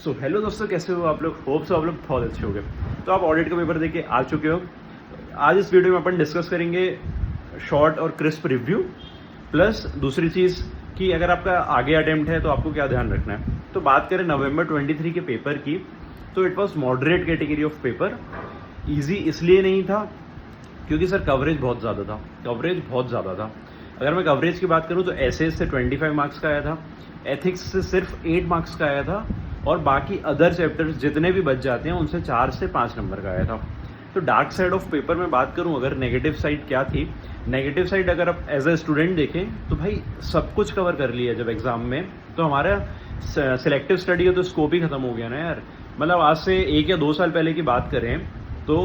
So hello दोस्तों, कैसे हो आप लोग? होप सो आप लोग बहुत अच्छे हो गए। तो आप ऑडिट का पेपर देके आ चुके हो। आज इस वीडियो में अपन डिस्कस करेंगे शॉर्ट और क्रिस्प रिव्यू, प्लस दूसरी चीज़ कि अगर आपका आगे अटेम्प्ट है तो आपको क्या ध्यान रखना है। तो बात करें नवंबर 23 के पेपर की, तो it was moderate category of paper. Easy इसलिए नहीं था क्योंकि सर कवरेज बहुत ज़्यादा था। अगर मैं कवरेज की बात करूं तो एसेज से 25 मार्क्स का आया था, एथिक्स से सिर्फ 8 मार्क्स का आया था, और बाकी अदर चैप्टर्स जितने भी बच जाते हैं उनसे 4 से 5 नंबर का आया था। तो डार्क साइड ऑफ पेपर में बात करूं, अगर नेगेटिव साइड क्या थी, नेगेटिव साइड अगर आप एज अ स्टूडेंट देखें तो भाई सब कुछ कवर कर लिया जब एग्जाम में, तो हमारा सिलेक्टिव स्टडी का तो स्कोप ही खत्म हो गया ना यार। मतलब आज से 1 या 2 साल पहले की बात करें तो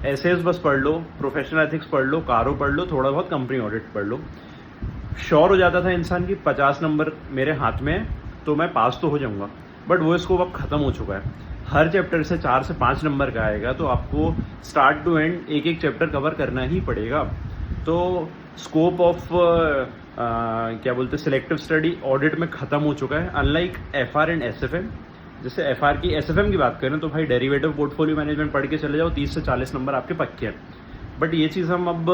एसेज बस पढ़ लो, प्रोफेशनल एथिक्स पढ़ लो, कारो पढ़ लो, थोड़ा बहुत कंपनी ऑडिट पढ़ लो, श्योर हो जाता था इंसान की 50 नंबर मेरे हाथ में तो मैं पास तो हो जाऊंगा। बट वो स्कोप अब खत्म हो चुका है। हर चैप्टर से 4 से 5 नंबर का आएगा, तो आपको स्टार्ट टू एंड एक एक चैप्टर कवर करना ही पड़ेगा। तो स्कोप ऑफ क्या बोलते हैं सिलेक्टिव स्टडी ऑडिट में खत्म हो चुका है, अनलाइक एफआर एंड एसएफएम। जैसे एफआर की एसएफएम की बात करें तो भाई डेरिवेटिव पोर्टफोलियो मैनेजमेंट पढ़ के चले जाओ, 30 से 40 नंबर आपके पक्के हैं। बट ये चीज़ हम अब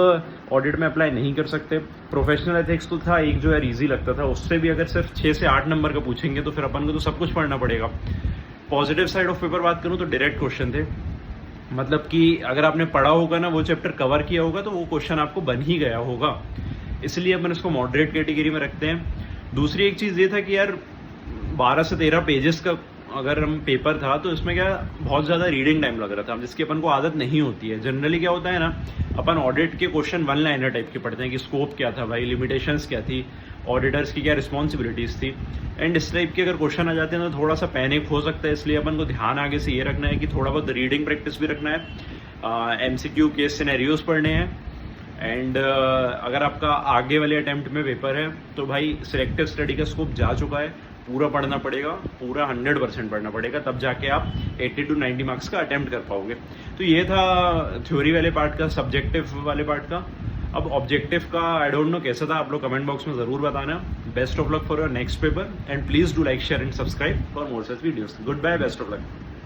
ऑडिट में अप्लाई नहीं कर सकते। प्रोफेशनल एथिक्स तो था एक जो यार इजी लगता था, उससे भी अगर सिर्फ 6 से 8 नंबर का पूछेंगे तो फिर अपन को तो सब कुछ पढ़ना पड़ेगा। पॉजिटिव साइड ऑफ पेपर बात करूँ तो डायरेक्ट क्वेश्चन थे, मतलब कि अगर आपने पढ़ा होगा ना, वो चैप्टर कवर किया होगा तो वो क्वेश्चन आपको बन ही गया होगा, इसलिए अपन इसको मॉडरेट कैटेगरी में रखते हैं। दूसरी एक चीज़ ये था कि यार 12 से 13 पेजेस का अगर हम पेपर था तो इसमें क्या बहुत ज़्यादा रीडिंग टाइम लग रहा था, जिसकी अपन को आदत नहीं होती है। जनरली क्या होता है ना, अपन ऑडिट के क्वेश्चन 1 लाइनर टाइप के पढ़ते हैं कि स्कोप क्या था भाई, लिमिटेशंस क्या थी, ऑडिटर्स की क्या रिस्पॉन्सिबिलिटीज़ थी, एंड इस टाइप के अगर क्वेश्चन आ जाते हैं तो थोड़ा सा पैनिक हो सकता है। इसलिए अपन को ध्यान आगे से ये रखना है कि थोड़ा बहुत रीडिंग प्रैक्टिस भी रखना है, एमसीक्यू केस सिनेरियोज पढ़ने हैं, एंड अगर आपका आगे वाले अटेम्प्ट में पेपर है तो भाई सिलेक्टिव स्टडी का स्कोप जा चुका है, पूरा पढ़ना पड़ेगा, पूरा 100% पढ़ना पड़ेगा, तब जाके आप 80 to 90 मार्क्स का अटेम्प्ट कर पाओगे। तो ये था थ्योरी वाले पार्ट का, सब्जेक्टिव वाले पार्ट का। अब ऑब्जेक्टिव का आई डोंट नो कैसा था, आप लोग कमेंट बॉक्स में ज़रूर बताना। Best of luck for your next paper, and please do like share and subscribe for more such videos. Good bye, best of luck.